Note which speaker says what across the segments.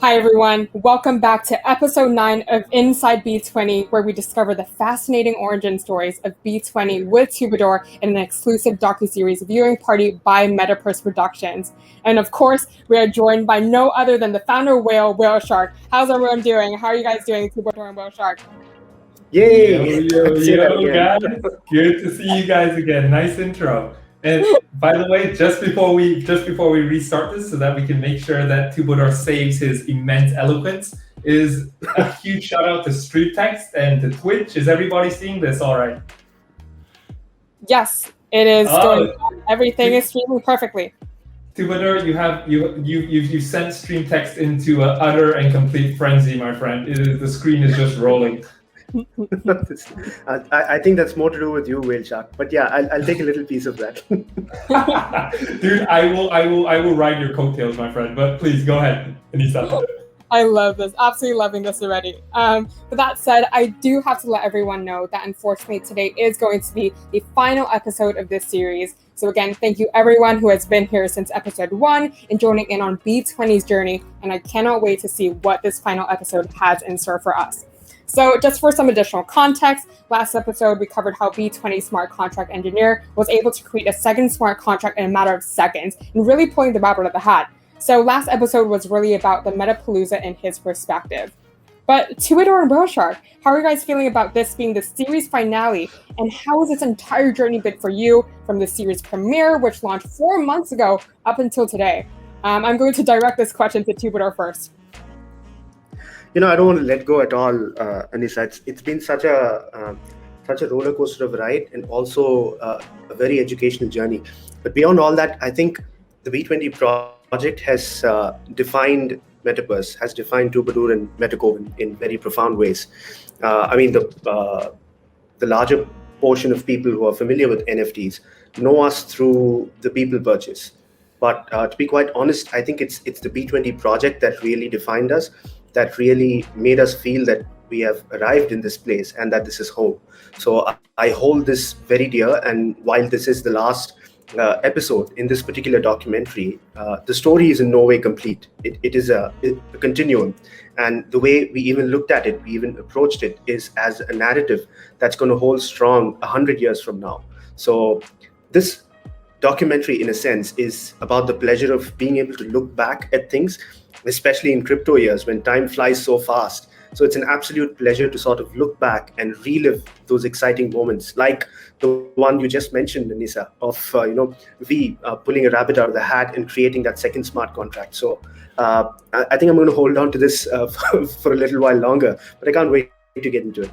Speaker 1: Hi everyone, welcome back to episode 9 of Inside B.20, where we discover the fascinating origin stories of B20 with TwoBadour in an exclusive docuseries viewing party by METAVERSE Productions. And of course, we are joined by no other than the founder of WhaleShark. How's everyone doing? How are you guys doing, TwoBadour and WhaleShark?
Speaker 2: Yay!
Speaker 3: Yo, guys. Good to see you guys again. Nice intro. And by the way, just before we restart this, so that we can make sure that TwoBadour saves his immense eloquence, is a huge shout out to Street Text and to Twitch. Is everybody seeing this all right?
Speaker 1: Yes, it is going. Everything is streaming perfectly.
Speaker 3: TwoBadour, you sent Stream Text into an utter and complete frenzy, my friend. The screen is just rolling.
Speaker 2: I think that's more to do with you, WhaleShark. But yeah, I'll take a little piece of that.
Speaker 3: Dude, I will ride your coattails, my friend. But please go ahead, Annissa.
Speaker 1: I love this. Absolutely loving this already. With that said, I do have to let everyone know that unfortunately today is going to be the final episode of this series. So again, thank you everyone who has been here since episode 1 and joining in on B20's journey. And I cannot wait to see what this final episode has in store for us. So just for some additional context, last episode we covered how B20 smart contract engineer was able to create a second smart contract in a matter of seconds and really pulling the rabbit out of the hat. So last episode was really about the Metapalooza and his perspective. But TwoBadour and WhaleShark, how are you guys feeling about this being the series finale? And how has this entire journey been for you from the series premiere, which launched 4 months ago, up until today? I'm going to direct this question to TwoBadour first.
Speaker 2: I don't want to let go at all, Annissa. It's been such a roller coaster of a ride, and also a very educational journey. But beyond all that, I think the B20 project has defined METAVERSE, has defined TwoBadour and MetaCoven in very profound ways. The larger portion of people who are familiar with NFTs know us through the Beeple purchase. But to be quite honest, I think it's the B20 project that really defined us, that really made us feel that we have arrived in this place and that this is home. So I hold this very dear, and while this is the last episode in this particular documentary, the story is in no way complete. It is a continuum, and the way we even looked at it, we even approached it, is as a narrative that's going to hold strong 100 years from now. So this documentary, in a sense, is about the pleasure of being able to look back at things, especially in crypto years when time flies so fast. So it's an absolute pleasure to sort of look back and relive those exciting moments, like the one you just mentioned, Annissa, of pulling a rabbit out of the hat and creating that second smart contract. So I think I'm going to hold on to this for a little while longer, but I can't wait to get into it.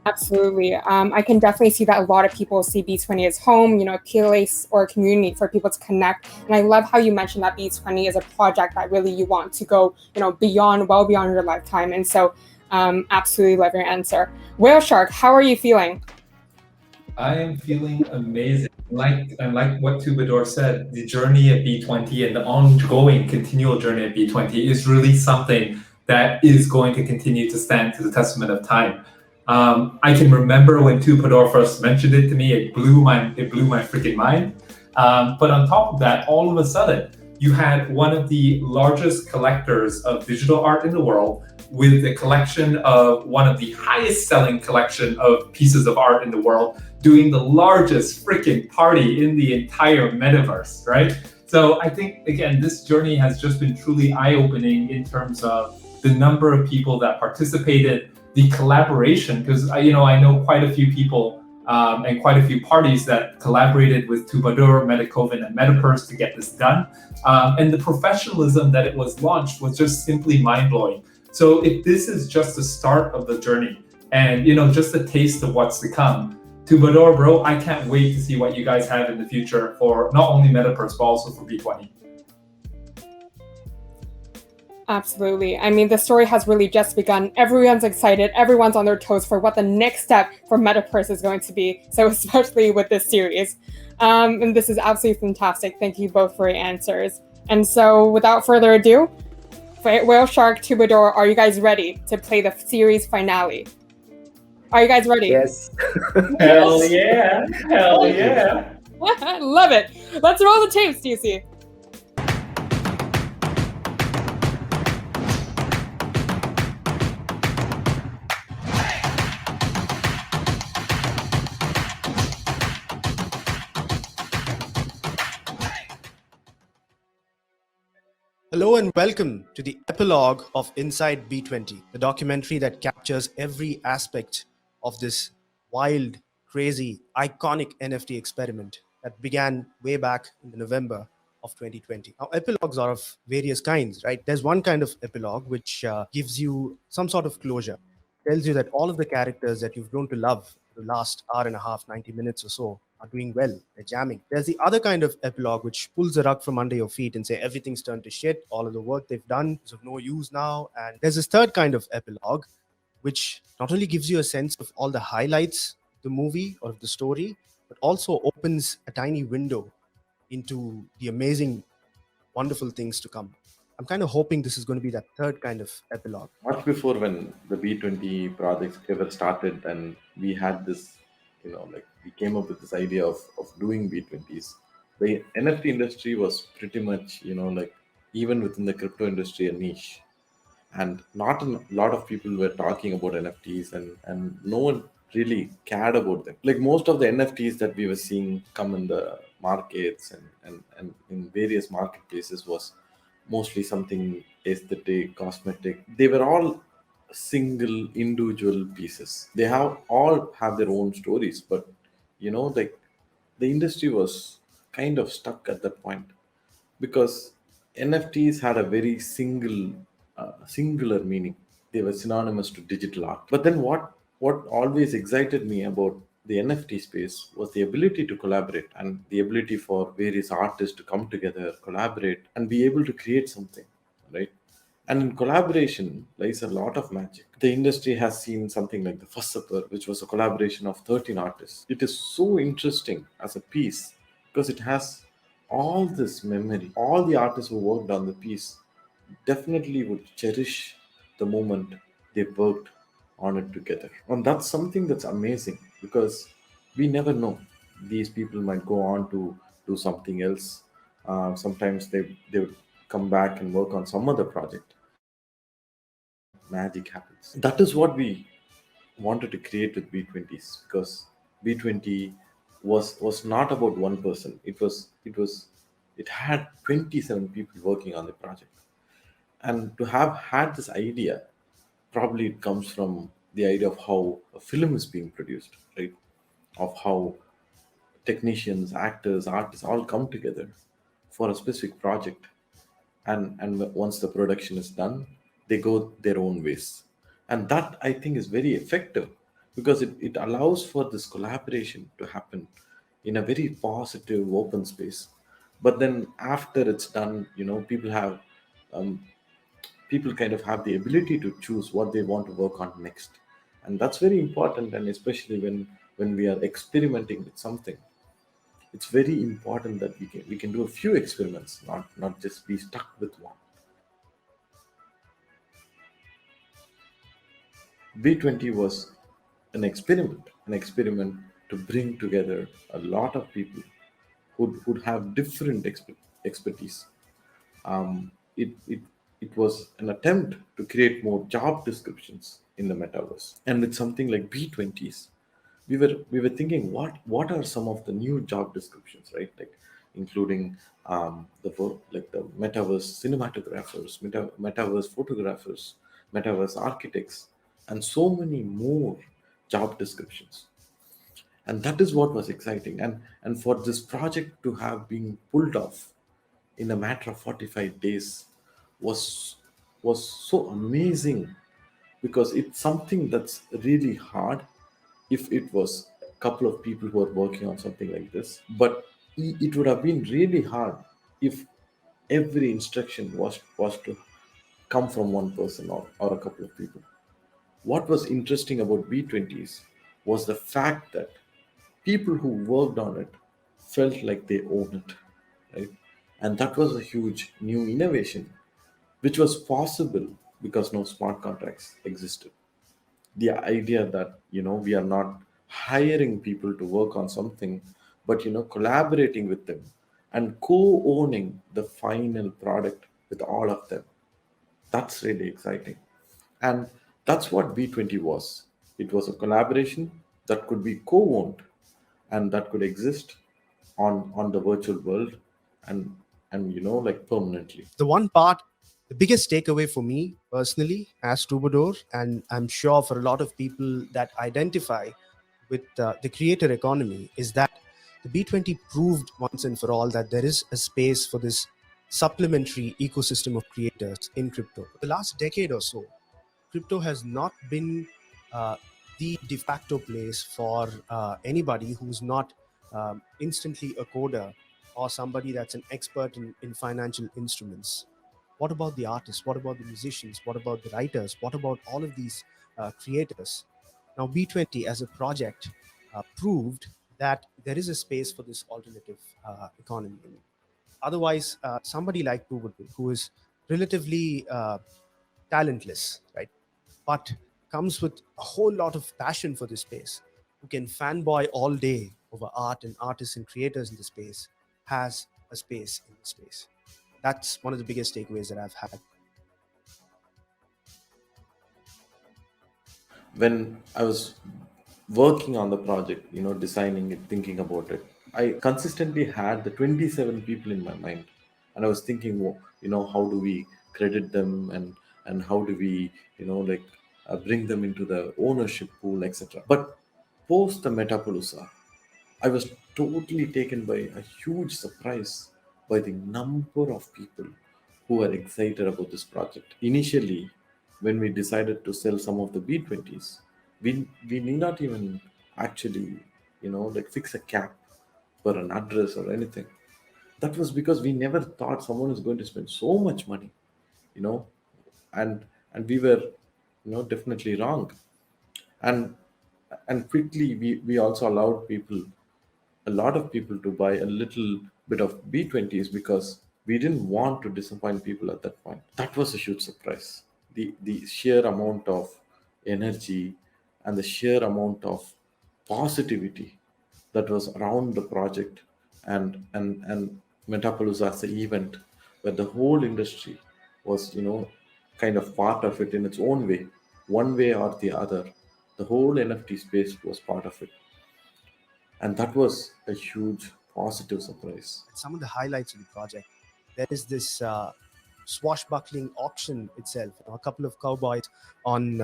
Speaker 1: Absolutely. I can definitely see that a lot of people see B20 as home, a place or a community for people to connect. And I love how you mentioned that B20 is a project that really you want to go, well beyond your lifetime. And so absolutely love your answer. WhaleShark, how are you feeling?
Speaker 3: I am feeling amazing. Like what TwoBadour said, the journey at B20 and the ongoing continual journey at B20 is really something that is going to continue to stand to the testament of time. I can remember when TwoBadour first mentioned it to me, it blew my freaking mind. But on top of that, all of a sudden, you had one of the largest collectors of digital art in the world with a collection of one of the highest selling collection of pieces of art in the world doing the largest freaking party in the entire metaverse, right? So I think, again, this journey has just been truly eye-opening in terms of the number of people that participated, the collaboration, because I know quite a few people and quite a few parties that collaborated with TwoBadour, MetaCoven, and METAVERSE to get this done. And the professionalism that it was launched was just simply mind-blowing. So if this is just the start of the journey and just a taste of what's to come, TwoBadour, bro, I can't wait to see what you guys have in the future for not only METAVERSE, but also for B20.
Speaker 1: Absolutely. I mean, the story has really just begun. Everyone's excited. Everyone's on their toes for what the next step for METAVERSE is going to be. So especially with this series. And this is absolutely fantastic. Thank you both for your answers. And so without further ado, WhaleShark, TwoBadour, are you guys ready to play the series finale? Are you guys ready?
Speaker 2: Yes.
Speaker 3: Hell yeah. Hell yeah.
Speaker 1: Love it. Let's roll the tapes, DC.
Speaker 2: Hello and welcome to the epilogue of Inside B20, the documentary that captures every aspect of this wild, crazy, iconic NFT experiment that began way back in the November of 2020. Now, epilogues are of various kinds, right? There's one kind of epilogue which gives you some sort of closure, tells you that all of the characters that you've grown to love for the last hour and a half, 90 minutes or so, are doing well. They're jamming. There's the other kind of epilogue which pulls the rug from under your feet and say everything's turned to shit. All of the work they've done is of no use now. And there's this third kind of epilogue which not only gives you a sense of all the highlights of the movie or of the story, but also opens a tiny window into the amazing, wonderful things to come. I'm kind of hoping this is going to be that third kind of epilogue.
Speaker 4: Much before when the B20 projects ever started, and we had this, like we came up with this idea of doing B20s. The NFT industry was pretty much, like even within the crypto industry, a niche, and not a lot of people were talking about NFTs, and no one really cared about them. Like most of the NFTs that we were seeing come in the markets and in various marketplaces was mostly something aesthetic, cosmetic. They were all single individual pieces. They have all have their own stories, but like the industry was kind of stuck at that point because NFTs had a very singular meaning. They were synonymous to digital art. But then what always excited me about the NFT space was the ability to collaborate and the ability for various artists to come together, collaborate, and be able to create something, right? And in collaboration lies a lot of magic. The industry has seen something like the First Supper, which was a collaboration of 13 artists. It is so interesting as a piece because it has all this memory. All the artists who worked on the piece definitely would cherish the moment they worked on it together. And that's something that's amazing because we never know. These people might go on to do something else. Sometimes they would come back and work on some other project, and magic happens. That is what we wanted to create with B20s because B20 was not about one person. It had 27 people working on the project, and to have had this idea, probably it comes from the idea of how a film is being produced, right? Of how technicians, actors, artists all come together for a specific project, and once the production is done, they go their own ways, and that I think is very effective because it allows for this collaboration to happen in a very positive open space. But then after it's done, um, people kind of have the ability to choose what they want to work on next, and that's very important. And especially when we are experimenting with something, it's very important that we can do a few experiments, not just be stuck with one. B20 was an experiment to bring together a lot of people who'd have different expertise. It was an attempt to create more job descriptions in the metaverse. And with something like B20s, we were thinking what are some of the new job descriptions, right? Like including the work like the metaverse cinematographers, metaverse photographers, metaverse architects, and so many more job descriptions. And that is what was exciting. And for this project to have been pulled off in a matter of 45 days was was so amazing because it's something that's really hard if it was a couple of people who are working on something like this. But it would have been really hard if every instruction was to come from one person or a couple of people. What was interesting about B20s was the fact that people who worked on it felt like they own it, right? And that was a huge new innovation, which was possible because no smart contracts existed. The idea that we are not hiring people to work on something, but collaborating with them and co-owning the final product with all of them, that's really exciting. And that's what B20 was. It was a collaboration that could be co-owned and that could exist on the virtual world, and and like permanently.
Speaker 2: The biggest takeaway for me personally as troubadour, and I'm sure for a lot of people that identify with the creator economy, is that the B20 proved once and for all that there is a space for this supplementary ecosystem of creators in crypto. For the last decade or so, crypto has not been the de facto place for anybody who's not instantly a coder or somebody that's an expert in financial instruments. What about the artists? What about the musicians? What about the writers? What about all of these creators? Now, B20 as a project proved that there is a space for this alternative economy. Otherwise, somebody like TwoBadour, who is relatively talentless, right, but comes with a whole lot of passion for this space, who can fanboy all day over art and artists and creators in the space, has a space in the space. That's one of the biggest takeaways that I've had.
Speaker 4: When I was working on the project, designing it, thinking about it, I consistently had the 27 people in my mind, and I was thinking, how do we credit them, and how do we, bring them into the ownership pool, etc. But post the Metapalooza, I was totally taken by a huge surprise by the number of people who were excited about this project. Initially, when we decided to sell some of the B20s, we need not even actually, fix a cap for an address or anything. That was because we never thought someone is going to spend so much money, you know, and we were, definitely wrong. And quickly we also allowed people, a lot of people, to buy a little bit of B20s because we didn't want to disappoint people at that point. That was a huge surprise. The sheer amount of energy and the sheer amount of positivity that was around the project, and Metapalooza as an event where the whole industry was, kind of part of it in its own way, one way or the other. The whole NFT space was part of it, and that was a huge positive surprise.
Speaker 2: Some of the highlights of the project, there is this swashbuckling auction itself. A couple of cowboys on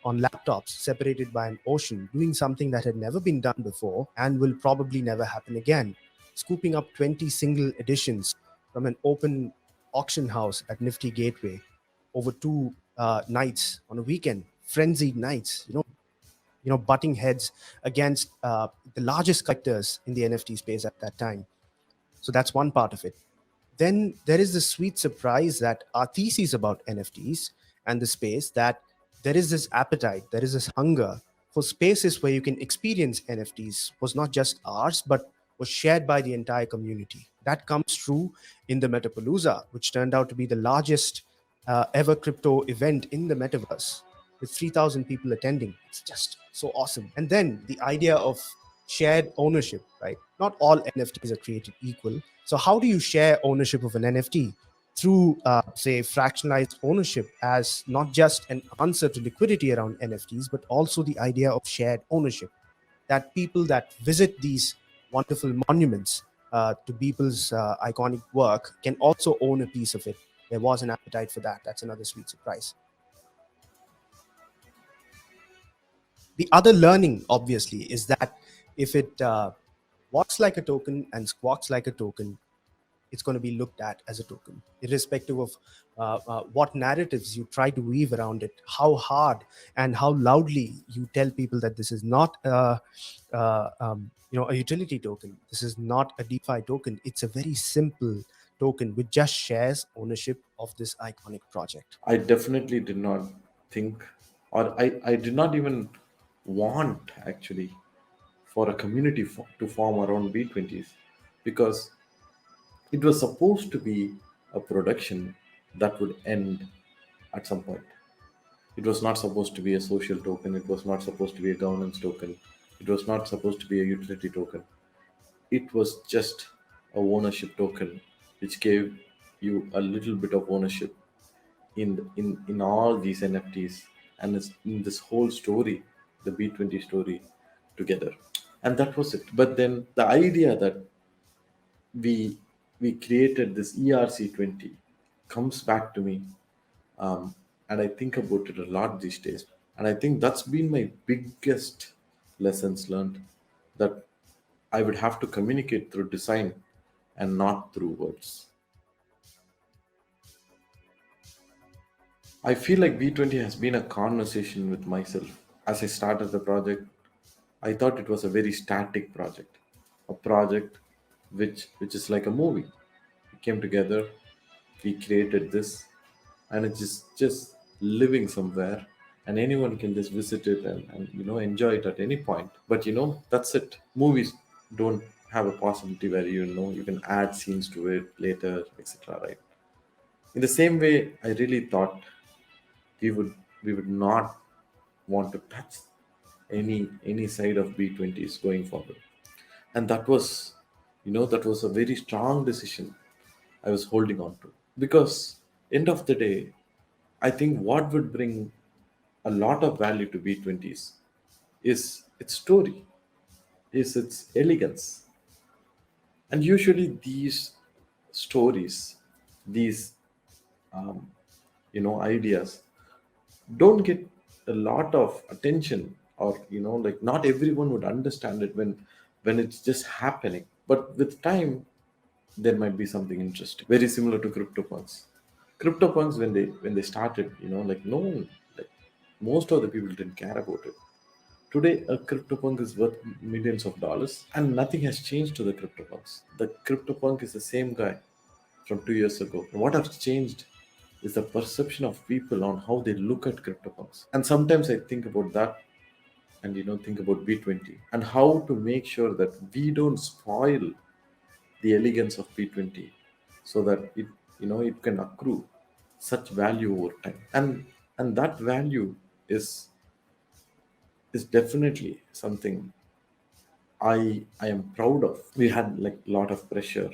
Speaker 2: laptops separated by an ocean, doing something that had never been done before and will probably never happen again. Scooping up 20 single editions from an open auction house at Nifty Gateway over two nights on a weekend, frenzied nights. Butting heads against the largest collectors in the NFT space at that time. So that's one part of it. Then there is the sweet surprise that our thesis about NFTs and the space, that there is this appetite, there is this hunger for spaces where you can experience NFTs, was not just ours, but was shared by the entire community. That comes true in the Metapalooza, which turned out to be the largest ever crypto event in the metaverse, with 3,000 people attending. It's just so awesome. And then the idea of shared ownership, right? Not all NFTs are created equal. So how do you share ownership of an NFT? Through, say, fractionalized ownership, as not just an answer to liquidity around NFTs, but also the idea of shared ownership, that people that visit these wonderful monuments to Beeple's iconic work can also own a piece of it. There was an appetite for that. That's another sweet surprise. The other learning, obviously, is that if it walks like a token and squawks like a token, it's going to be looked at as a token, irrespective of what narratives you try to weave around it, how hard and how loudly you tell people that this is not a utility token. This is not a DeFi token. It's a very simple token which just shares ownership of this iconic project.
Speaker 4: I definitely did not think, or I did not even want actually for a community to form around B20s, because it was supposed to be a production that would end at some point. It was not supposed to be a social token. It was not supposed to be a governance token. It was not supposed to be a utility token. It was just a ownership token, which gave you a little bit of ownership in all these NFTs, and it's in this whole story, the B20 story together. And that was it. But then the idea that we we created this ERC20 comes back to me, and I think about it a lot these days. And I think that's been my biggest lessons learned, that I would have to communicate through design and not through words. I feel like B20 has been a conversation with myself. As I started the project, I thought it was a very static project, a project which is like a movie. We came together, we created this, and it's just living somewhere, and anyone can just visit it and enjoy it at any point. But that's it. Movies don't have a possibility where you can add scenes to it later, etc. Right? In the same way, I really thought we would not want to touch any side of B20s going forward. And that was a very strong decision I was holding on to, because end of the day, I think what would bring a lot of value to B20s is its story, is its elegance. And usually these stories, these ideas don't get a lot of attention, or like not everyone would understand it when it's just happening. But with time, there might be something interesting, very similar to CryptoPunks. When they started, like no one, like most of the people didn't care about it. Today a CryptoPunk is worth millions of dollars, and nothing has changed to the CryptoPunks. The CryptoPunk is the same guy from 2 years ago. What has changed is the perception of people on how they look at CryptoPunks. And sometimes I think about that, and think about B20 and how to make sure that we don't spoil the elegance of B20, so that it can accrue such value over time. And that value is definitely something I am proud of. We had like a lot of pressure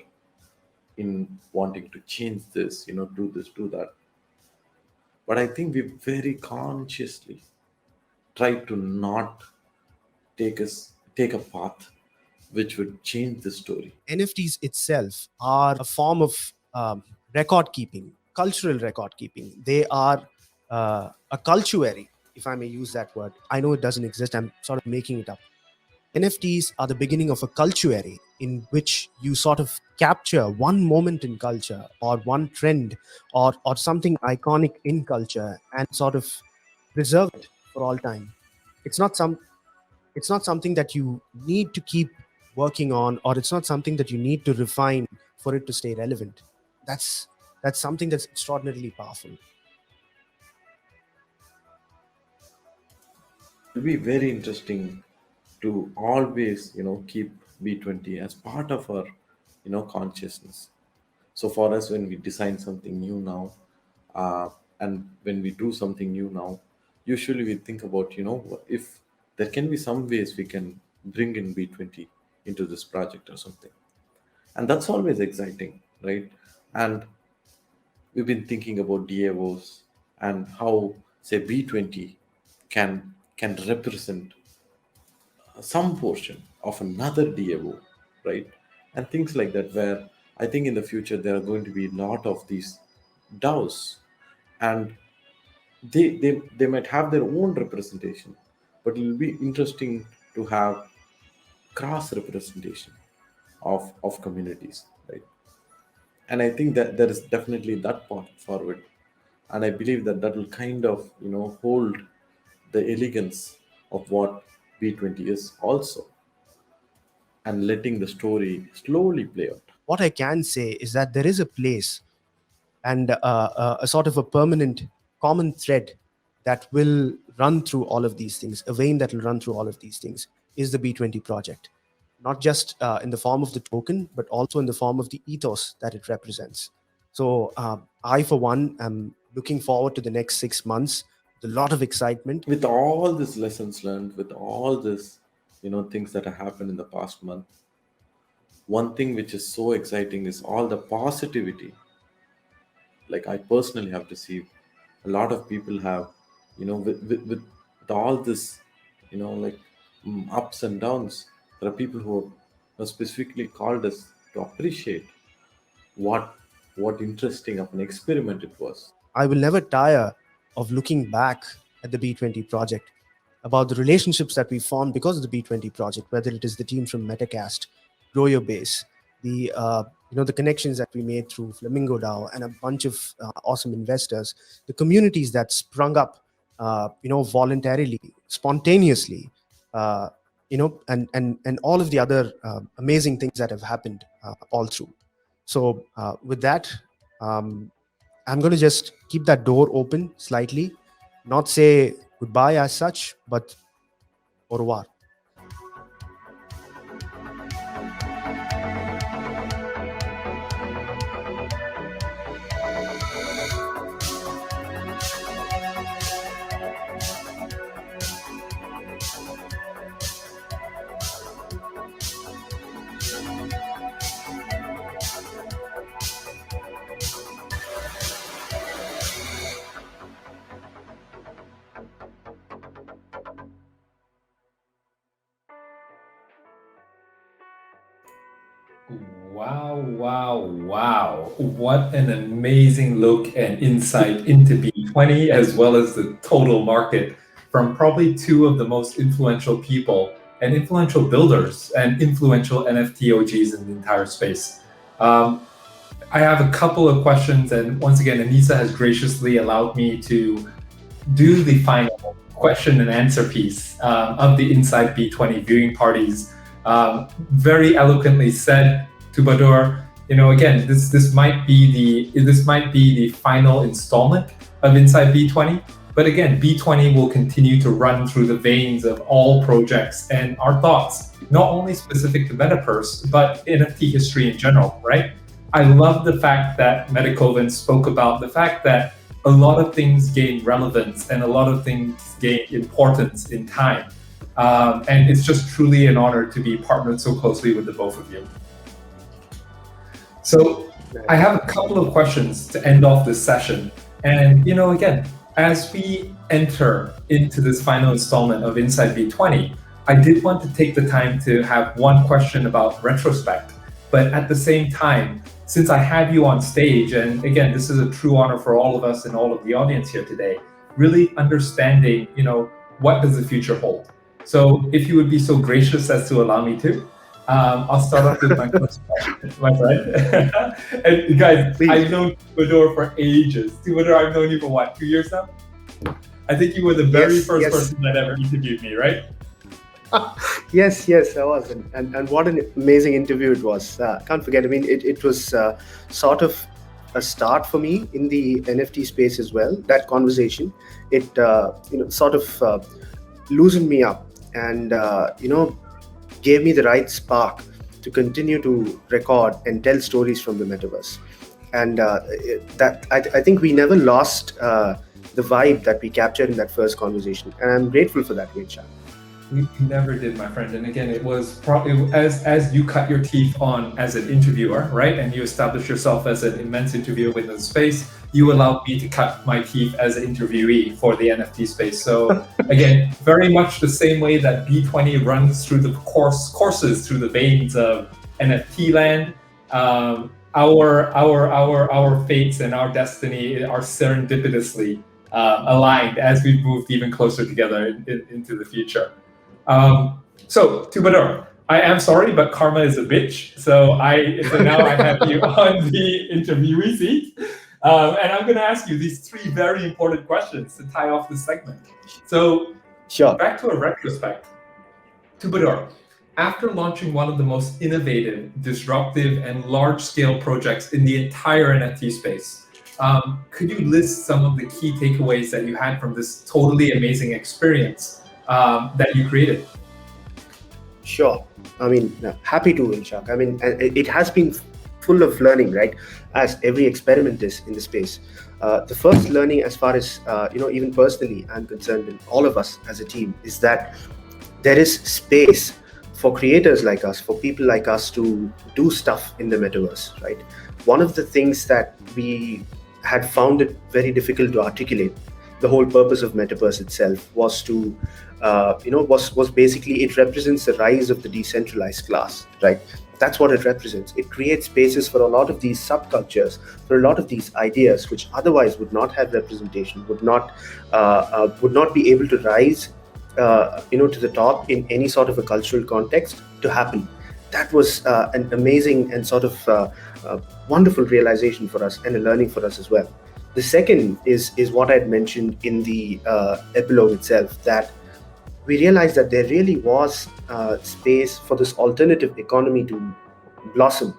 Speaker 4: in wanting to change this, do this, do that. But I think we very consciously try to not take a path which would change the story.
Speaker 5: NFTs itself are a form of record keeping, cultural record keeping. They are a cultuary, if I may use that word. I know it doesn't exist, I'm sort of making it up. NFTs are the beginning of a cultuary in which you sort of capture one moment in culture, or one trend, or something iconic in culture, and sort of preserve it for all time. It's not some it's not something that you need to keep working on, or it's not something that you need to refine for it to stay relevant. That's something that's extraordinarily powerful.
Speaker 4: It'll be very interesting to always keep B20 as part of our consciousness. So for us, when we design something new now, and when we do something new now, usually we think about if there can be some ways we can bring in B20 into this project or something. And that's always exciting, right? And we've been thinking about DAOs, and how say B20 can represent some portion of another DAO, right? And things like that, where I think in the future there are going to be a lot of these DAOs, and they might have their own representation, but it will be interesting to have cross representation of communities, right? And I think that there is definitely that part forward, and I believe that that will kind of hold the elegance of what B20 is also, and letting the story slowly play out.
Speaker 5: What I can say is that there is a place and a sort of a permanent common thread that will run through all of these things, a vein that will run through all of these things, is the B20 project. Not just in the form of the token, but also in the form of the ethos that it represents. So I, for one, am looking forward to the next 6 months with a lot of excitement.
Speaker 4: With all these lessons learned, with all this things that have happened in the past month, one thing which is so exciting is all the positivity. Like I personally have received, a lot of people have, with all this, like ups and downs, there are people who have specifically called us to appreciate what interesting of an experiment it was.
Speaker 5: I will never tire of looking back at the B20 project, about the relationships that we formed because of the B20 project, whether it is the team from Metacast, Grow Your Base, the the connections that we made through Flamingo DAO and a bunch of awesome investors, the communities that sprung up, voluntarily, spontaneously, and all of the other amazing things that have happened all through. So with that, I'm going to just keep that door open slightly, not say goodbye as such, but au revoir.
Speaker 3: Wow. What an amazing look and insight into B20, as well as the total market from probably two of the most influential people and influential builders and influential NFT OGs in the entire space. I have a couple of questions, and once again, Annissa has graciously allowed me to do the final question and answer piece of the Inside B20 viewing parties. Very eloquently said, TwoBadour. Again, this might be the final installment of Inside B20. But again, B20 will continue to run through the veins of all projects and our thoughts, not only specific to METAVERSE, but NFT history in general, right? I love the fact that Metacoven spoke about the fact that a lot of things gain relevance and a lot of things gain importance in time. And it's just truly an honor to be partnered so closely with the both of you. So I have a couple of questions to end off this session. And, again, as we enter into this final installment of Inside B20, I did want to take the time to have one question about retrospect. But at the same time, since I have you on stage, and again, this is a true honor for all of us and all of the audience here today, really understanding, what does the future hold? So if you would be so gracious as to allow me to, I'll start off with my first question, my friend. And guys, please. I've known TwoBadour for ages. TwoBadour, I've known you for what, 2 years now? I think you were the very first person that ever interviewed me, right?
Speaker 2: Yes, I was. And what an amazing interview it was. Can't forget, it was sort of a start for me in the NFT space as well. That conversation, it sort of loosened me up and, gave me the right spark to continue to record and tell stories from the metaverse. And that I think we never lost the vibe that we captured in that first conversation. And I'm grateful for that, WhaleShark.
Speaker 3: We never did, my friend. And again, it was probably as you cut your teeth on as an interviewer, right? And you established yourself as an immense interviewer within the space. You allowed me to cut my teeth as an interviewee for the NFT space. So again, very much the same way that B20 runs through the courses through the veins of NFT land. Our fates and our destiny are serendipitously aligned as we've moved even closer together into the future. So TwoBadour, I am sorry, but karma is a bitch. So now I have you on the interviewee seat. And I'm going to ask you these three very important questions to tie off this segment. So
Speaker 2: sure.
Speaker 3: Back to a retrospect. TwoBadour, after launching one of the most innovative, disruptive, and large-scale projects in the entire NFT space, could you list some of the key takeaways that you had from this totally amazing experience that you created?
Speaker 2: Sure. Happy to, WhaleShark. It has been full of learning, right? As every experiment is in the space. The first learning, as far as even personally I'm concerned, and all of us as a team, is that there is space for creators like us, for people like us to do stuff in the metaverse, right? One of the things that we had found it very difficult to articulate, the whole purpose of metaverse itself was to, was basically, it represents the rise of the decentralized class, right? That's what it represents. It creates spaces for a lot of these subcultures, for a lot of these ideas which otherwise would not have representation, would not be able to rise to the top in any sort of a cultural context to happen. That was an amazing and sort of wonderful realization for us, and a learning for us as well. The second is what I had mentioned in the epilogue itself, that we realized that there really was space for this alternative economy to blossom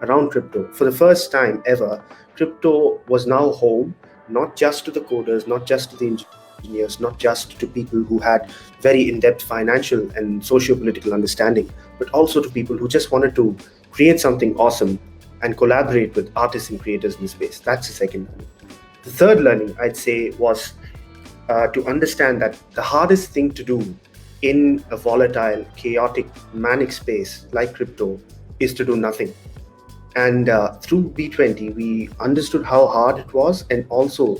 Speaker 2: around crypto. For the first time ever, crypto was now home, not just to the coders, not just to the engineers, not just to people who had very in-depth financial and socio-political understanding, but also to people who just wanted to create something awesome and collaborate with artists and creators in the space. That's the second learning. The third learning, I'd say, was to understand that the hardest thing to do in a volatile, chaotic, manic space like crypto is to do nothing. And through B20, we understood how hard it was, and also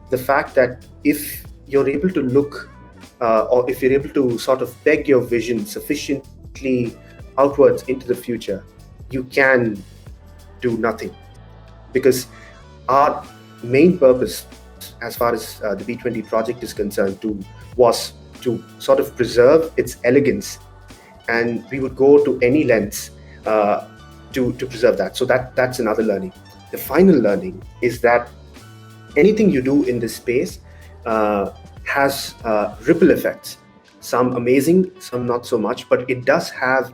Speaker 2: the fact that if you're able to look, or if you're able to sort of peg your vision sufficiently outwards into the future, you can do nothing. Because our main purpose, as far as the B20 project is concerned, was to sort of preserve its elegance, and we would go to any lengths to preserve that. So that's another learning. The final learning is that anything you do in this space has ripple effects. Some amazing, some not so much, but it does have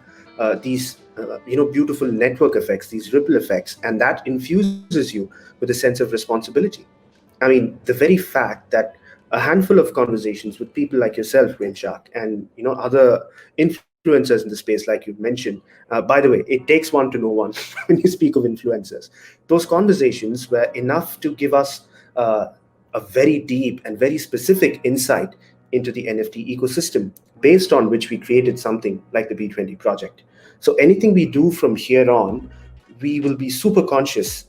Speaker 2: these beautiful network effects, these ripple effects, and that infuses you with a sense of responsibility. I mean, the very fact that a handful of conversations with people like yourself, WhaleShark, and other influencers in the space, like you mentioned. By the way, it takes one to know one when you speak of influencers. Those conversations were enough to give us a very deep and very specific insight into the NFT ecosystem, based on which we created something like the B20 project. So anything we do from here on, we will be super conscious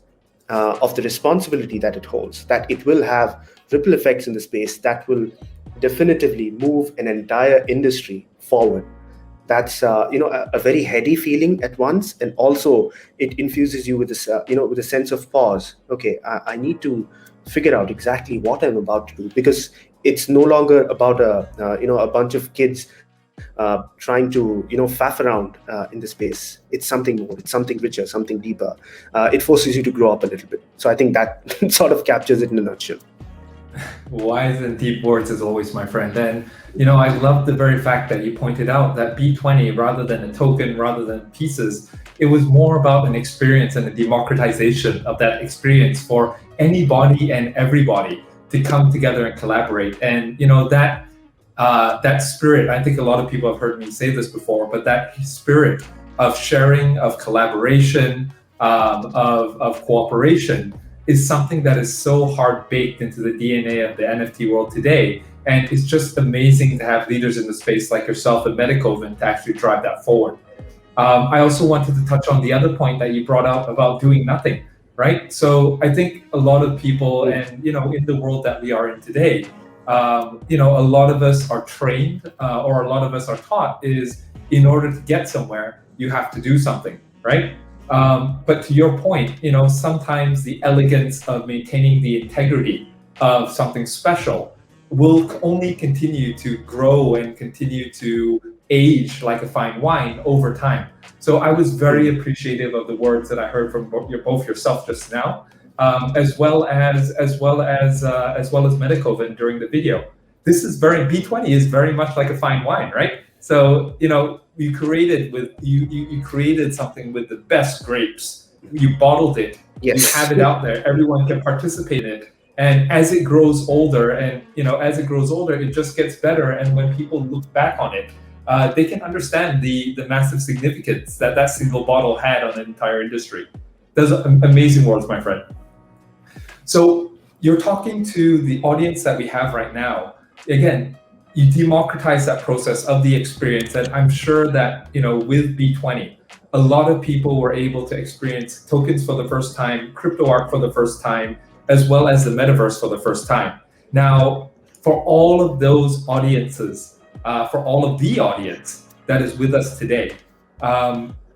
Speaker 2: of the responsibility that it holds, that it will have ripple effects in the space that will definitively move an entire industry forward. That's a very heady feeling at once, and also it infuses you with this with a sense of pause. Okay, I need to figure out exactly what I'm about to do, because it's no longer about a bunch of kids trying to faff around in the space. It's something more, it's something richer, something deeper. It forces you to grow up a little bit. So I think that sort of captures it in a nutshell.
Speaker 3: Wise and deep words as always, my friend. And I love the very fact that you pointed out that B20, rather than a token, rather than pieces, it was more about an experience and a democratization of that experience for anybody and everybody to come together and collaborate. And that spirit, I think a lot of people have heard me say this before, but that spirit of sharing, of collaboration, of cooperation is something that is so hard baked into the DNA of the NFT world today. And it's just amazing to have leaders in the space like yourself and METAVERSE to actually drive that forward. I also wanted to touch on the other point that you brought up about doing nothing, right? So I think a lot of people, and in the world that we are in today, a lot of us are trained or a lot of us are taught is, in order to get somewhere, you have to do something, right? But to your point, sometimes the elegance of maintaining the integrity of something special will only continue to grow and continue to age like a fine wine over time. So I was very appreciative of the words that I heard from both yourself just now, as well as METAVERSE during the video. This is B20 is very much like a fine wine, right? So you created something with the best grapes. You bottled it.
Speaker 2: Yes.
Speaker 3: You have it out there. Everyone can participate in it. And as it grows older, it just gets better. And when people look back on it, they can understand the massive significance that single bottle had on an entire industry. Those are amazing words, my friend. So you're talking to the audience that we have right now. Again, you democratize that process of the experience. And I'm sure that, with B20, a lot of people were able to experience tokens for the first time, crypto art for the first time, as well as the metaverse for the first time. Now, for all of those audiences, for all of the audience that is with us today,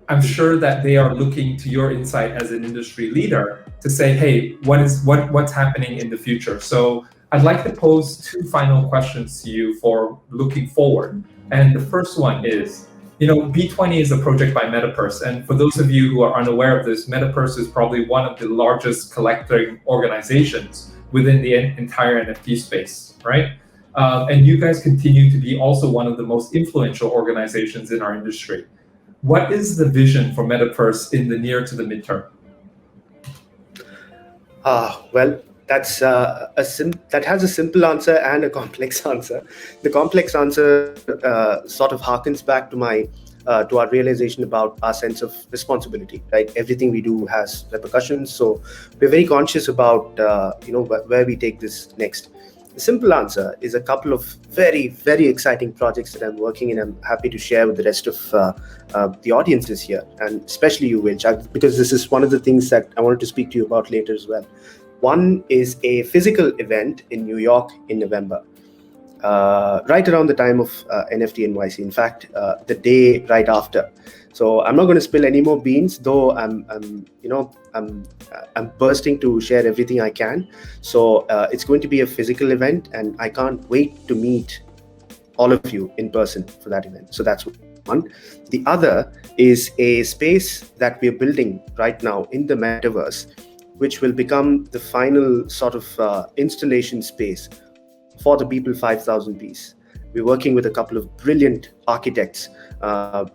Speaker 3: I'm sure that they are looking to your insight as an industry leader to say, hey, what's happening in the future? So I'd like to pose two final questions to you for looking forward. And the first one is, B20 is a project by METAVERSE. And for those of you who are unaware of this, METAVERSE is probably one of the largest collecting organizations within the entire NFT space, right? And you guys continue to be also one of the most influential organizations in our industry. What is the vision for METAVERSE in the near to the midterm?
Speaker 2: Well, that's that has a simple answer and a complex answer. The complex answer sort of harkens back to our realization about our sense of responsibility. Right, everything we do has repercussions, so we're very conscious about where we take this next. The simple answer is a couple of very, very exciting projects that I'm working in. I'm happy to share with the rest of the audiences here, and especially you, WhaleShark, because this is one of the things that I wanted to speak to you about later as well. One is a physical event in New York in November, right around the time of NFT NYC. In fact, the day right after. So I'm not going to spill any more beans, though I'm bursting to share everything I can. So it's going to be a physical event, and I can't wait to meet all of you in person for that event. So that's one. The other is a space that we're building right now in the metaverse, which will become the final sort of installation space for the Beeple 5000 piece. We're working with a couple of brilliant architects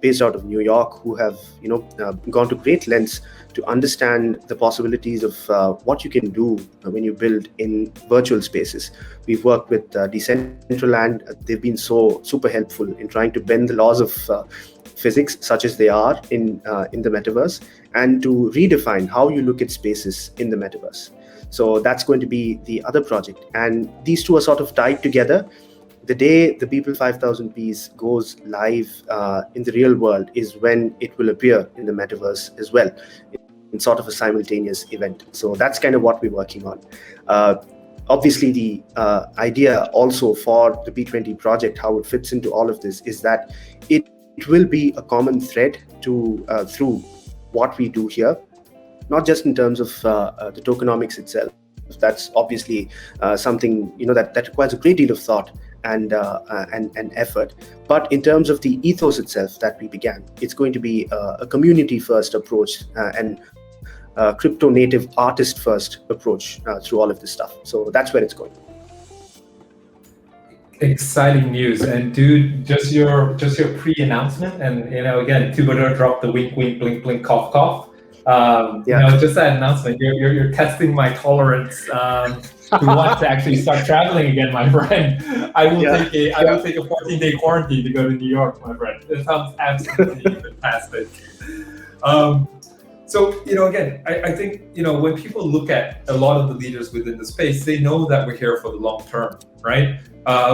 Speaker 2: based out of New York who have gone to great lengths to understand the possibilities of what you can do when you build in virtual spaces. We've worked with Decentraland. They've been so super helpful in trying to bend the laws of physics, such as they are in the metaverse, and to redefine how you look at spaces in the metaverse. So that's going to be the other project, and these two are sort of tied together. The day the Beeple 5000 piece goes live in the real world is when it will appear in the metaverse as well, in sort of a simultaneous event. So that's kind of what we're working on. Obviously, the idea also for the B20 project, how it fits into all of this, is that it will be a common thread to through what we do here, not just in terms of the tokenomics itself. That's obviously something that requires a great deal of thought and effort. But in terms of the ethos itself that we began, it's going to be a community-first approach and crypto native artist-first approach through all of this stuff. So that's where it's going.
Speaker 3: Exciting news. And dude, just your pre-announcement, and again, TwoBadour dropped the wink wink blink blink cough cough. Just that announcement, you're testing my tolerance to want to actually start traveling again, my friend. I will take a 14-day quarantine to go to New York, my friend. It sounds absolutely fantastic. So again, I think when people look at a lot of the leaders within the space, they know that we're here for the long term, right?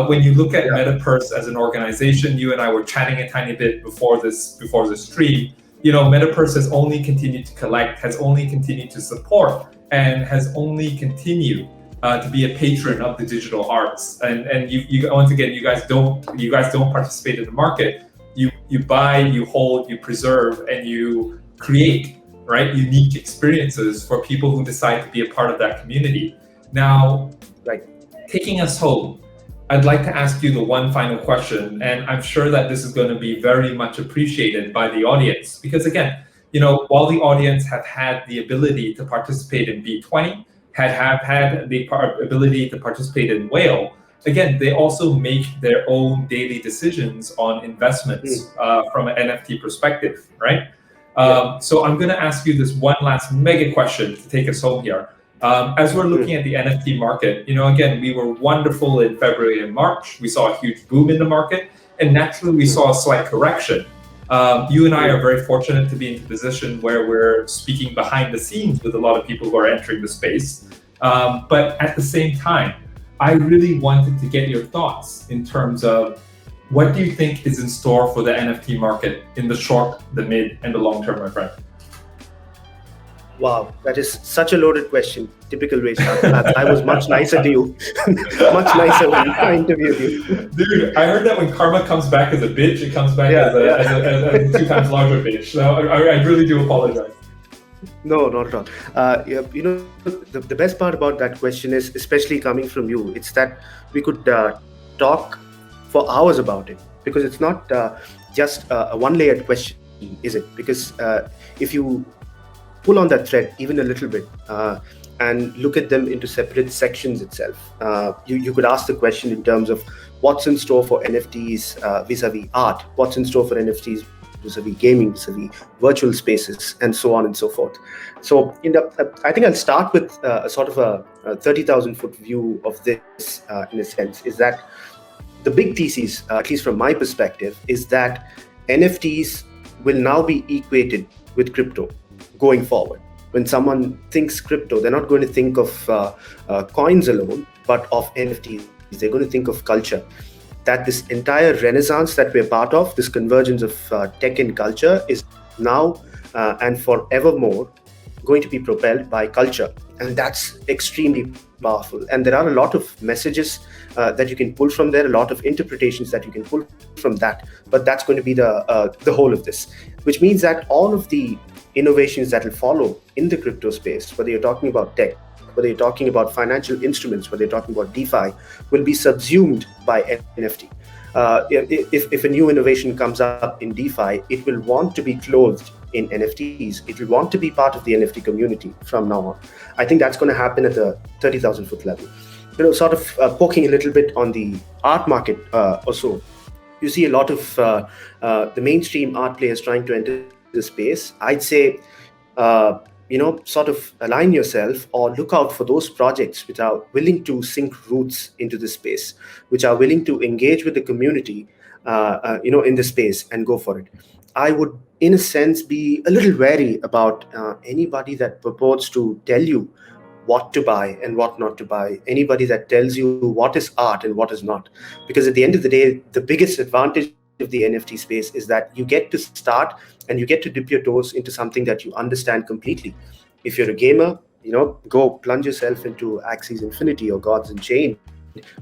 Speaker 3: When you look at METAVERSE as an organization, you and I were chatting a tiny bit before this stream. METAVERSE has only continued to collect, has only continued to support, and has only continued to be a patron of the digital arts. And you once again, you guys don't participate in the market. You buy, you hold, you preserve, and you create, right, unique experiences for people who decide to be a part of that community. Now, taking us home, I'd like to ask you the one final question, and I'm sure that this is going to be very much appreciated by the audience, because again, while the audience have had the ability to participate in B20, have had the ability to participate in Whale, again, they also make their own daily decisions on investments from an NFT perspective, right? So I'm going to ask you this one last mega question to take us home here. As we're looking at the NFT market, again, we were wonderful in February and March. We saw a huge boom in the market, and naturally we saw a slight correction. You and I are very fortunate to be in a position where we're speaking behind the scenes with a lot of people who are entering the space. But at the same time, I really wanted to get your thoughts in terms of what do you think is in store for the NFT market in the short, the mid, and the long term, my friend?
Speaker 2: Wow, that is such a loaded question. Typical WhaleShark. I was much nicer to you, much nicer when I interviewed you.
Speaker 3: Dude, I heard that when karma comes back as a bitch, it comes back as a 2 times larger bitch. So I really do apologize.
Speaker 2: No, not at all. The best part about that question is, especially coming from you, it's that we could talk for hours about it, because it's not just a one-layered question, is it? Because if you pull on that thread even a little bit and look at them into separate sections itself, you could ask the question in terms of what's in store for NFTs vis-a-vis art, what's in store for NFTs vis-a-vis gaming, vis-a-vis virtual spaces, and so on and so forth. So I think I'll start with a sort of a 30,000-foot view of this in a sense, is that the big thesis, at least from my perspective, is that NFTs will now be equated with crypto going forward. When someone thinks crypto, they're not going to think of coins alone, but of NFTs. They're going to think of culture. That this entire renaissance that we're part of, this convergence of tech and culture, is now and forevermore going to be propelled by culture. And that's extremely powerful. And there are a lot of messages that you can pull from there, a lot of interpretations that you can pull from that. But that's going to be the whole of this, which means that all of the innovations that will follow in the crypto space, whether you're talking about tech, whether you're talking about financial instruments, whether you're talking about DeFi, will be subsumed by NFT. If a new innovation comes up in DeFi, it will want to be clothed in NFTs. It will want to be part of the NFT community from now on. I think that's going to happen at the 30,000-foot level. Sort of poking a little bit on the art market or so, you see a lot of the mainstream art players trying to enter the space. I'd say, sort of align yourself or look out for those projects which are willing to sink roots into the space, which are willing to engage with the community, in the space and go for it. I would, in a sense, be a little wary about anybody that purports to tell you what to buy and what not to buy, anybody that tells you what is art and what is not. Because at the end of the day, the biggest advantage of the NFT space is that you get to start and you get to dip your toes into something that you understand completely. If you're a gamer, go plunge yourself into Axie's Infinity or Gods Unchained,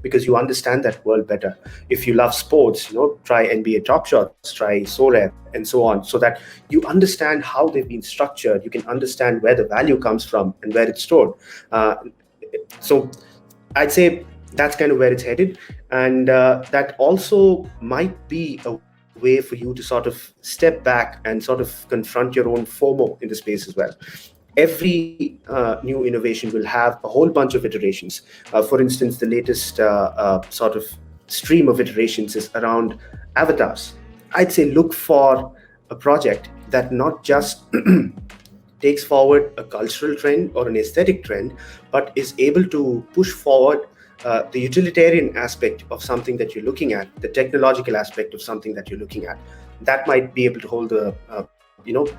Speaker 2: because you understand that world better. If you love sports, try NBA Top Shots, try Sorare, and so on, so that you understand how they've been structured. You can understand where the value comes from and where it's stored. So I'd say that's kind of where it's headed. And that also might be a way for you to sort of step back and sort of confront your own FOMO in the space as well. Every new innovation will have a whole bunch of iterations. For instance, the latest sort of stream of iterations is around avatars. I'd say look for a project that not just takes forward a cultural trend or an aesthetic trend, but is able to push forward the utilitarian aspect of something that you're looking at, the technological aspect of something that you're looking at. That might be able to hold the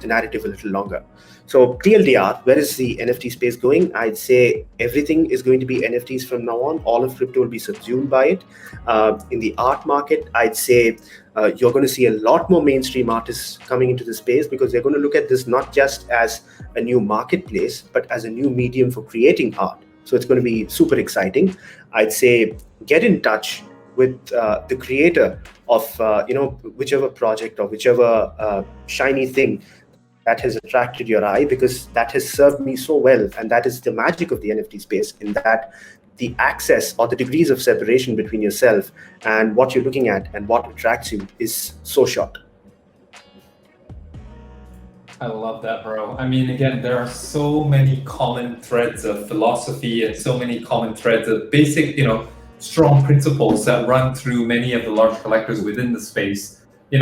Speaker 2: narrative a little longer. So TLDR, where is the NFT space going? I'd say everything is going to be NFTs from now on. All of crypto will be subsumed by it. In the art market, I'd say you're going to see a lot more mainstream artists coming into the space, because they're going to look at this not just as a new marketplace, but as a new medium for creating art. So it's going to be super exciting. I'd say get in touch with the creator of whichever project or whichever shiny thing that has attracted your eye, because that has served me so well. And that is the magic of the NFT space, in that the access or the degrees of separation between yourself and what you're looking at and what attracts you is so short.
Speaker 3: I love that, bro. I mean, again, there are so many common threads of philosophy and so many common threads of basic, strong principles that run through many of the large collectors within the space. I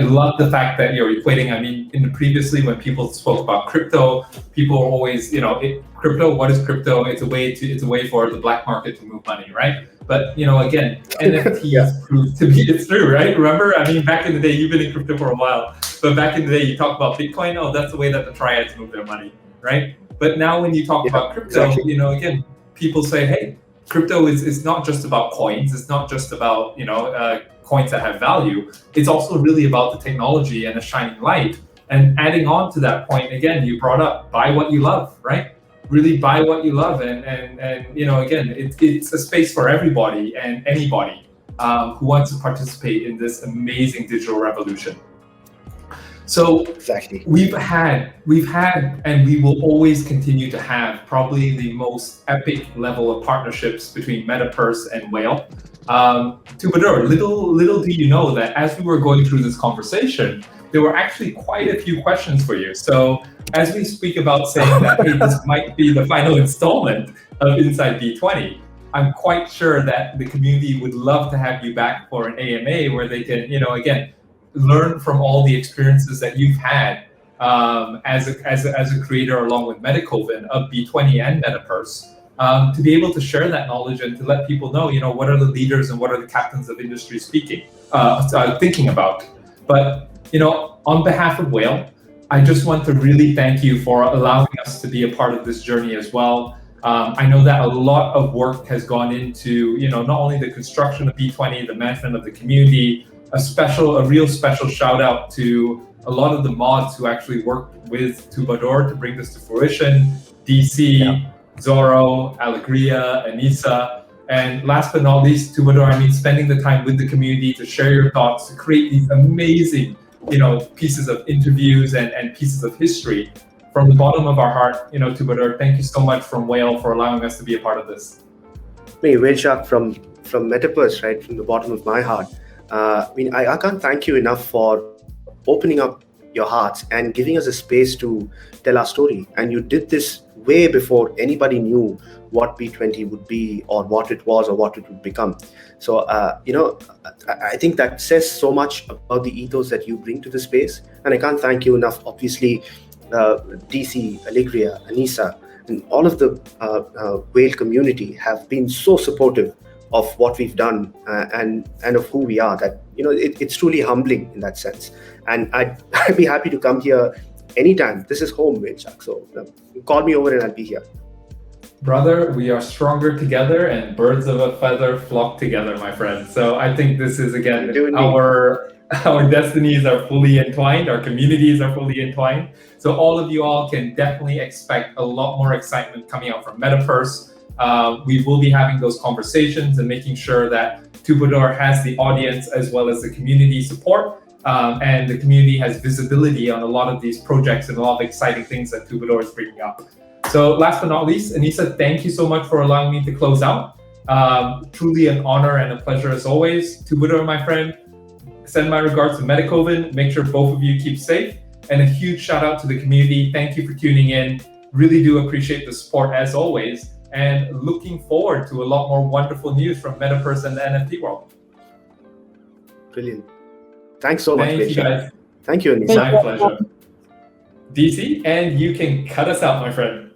Speaker 3: love the fact that you're equating. I mean, previously when people spoke about crypto, people were always, crypto. What is crypto? It's a way for the black market to move money, right? But again, NFTs prove to be it's true, right? Remember, I mean, back in the day, you've been in crypto for a while, but back in the day, you talk about Bitcoin. Oh, that's the way that the triads move their money, right? But now when you talk about crypto, again, people say, hey, crypto is not just about coins. It's not just about coins that have value. It's also really about the technology and the shining light And adding on to that point, again, you brought up buy what you love, right? Really buy what you love, and again, it's a space for everybody and anybody who wants to participate in this amazing digital revolution. So
Speaker 2: Exactly.
Speaker 3: we've had, and we will always continue to have probably the most epic level of partnerships between METAVERSE and Whale. TwoBadour, little do you know that as we were going through this conversation, there were actually quite a few questions for you. So as we speak about saying that, hey, this might be the final installment of Inside B.20, I'm quite sure that the community would love to have you back for an AMA where they can, again, learn from all the experiences that you've had as a creator along with METAVERSE of B20 and METAVERSE, to be able to share that knowledge and to let people know, what are the leaders and what are the captains of industry thinking about. But, on behalf of Whale, I just want to really thank you for allowing us to be a part of this journey as well. I know that a lot of work has gone into, not only the construction of B20, the management of the community, a real special shout out to a lot of the mods who actually worked with TwoBadour to bring this to fruition, DC, Zorro, Alegria, Annissa, and last but not least, TwoBadour, spending the time with the community to share your thoughts, to create these amazing, pieces of interviews and pieces of history. From the bottom of our heart, TwoBadour, thank you so much from Whale for allowing us to be a part of this.
Speaker 2: Hey, WhaleShark from METAVERSE, right, from the bottom of my heart. I can't thank you enough for opening up your hearts and giving us a space to tell our story. And you did this way before anybody knew what B20 would be or what it was or what it would become. So, I think that says so much about the ethos that you bring to the space. And I can't thank you enough. Obviously, DC, Alegria, Annissa, and all of the Whale community have been so supportive of what we've done and of who we are, that it's truly humbling in that sense. And I'd be happy to come here anytime. This is home, WhaleShark. So call me over and I'll be here.
Speaker 3: Brother, we are stronger together, and birds of a feather flock together, my friend. So I think this is, again, our destinies are fully entwined, our communities are fully entwined. So all of you all can definitely expect a lot more excitement coming out from METAVERSE. We will be having those conversations and making sure that TwoBadour has the audience as well as the community support, and the community has visibility on a lot of these projects and a lot of exciting things that TwoBadour is bringing up. So last but not least, Annissa, thank you so much for allowing me to close out. Truly an honor and a pleasure as always. TwoBadour, my friend, send my regards to METAVERSE. Make sure both of you keep safe. And a huge shout out to the community. Thank you for tuning in. Really do appreciate the support as always. And looking forward to a lot more wonderful news from METAVERSE and the NFT world.
Speaker 2: Brilliant. Thanks so much,
Speaker 3: Thank you, guys.
Speaker 2: Thank you, Annissa.
Speaker 3: My pleasure. DC, and you can cut us out, my friend.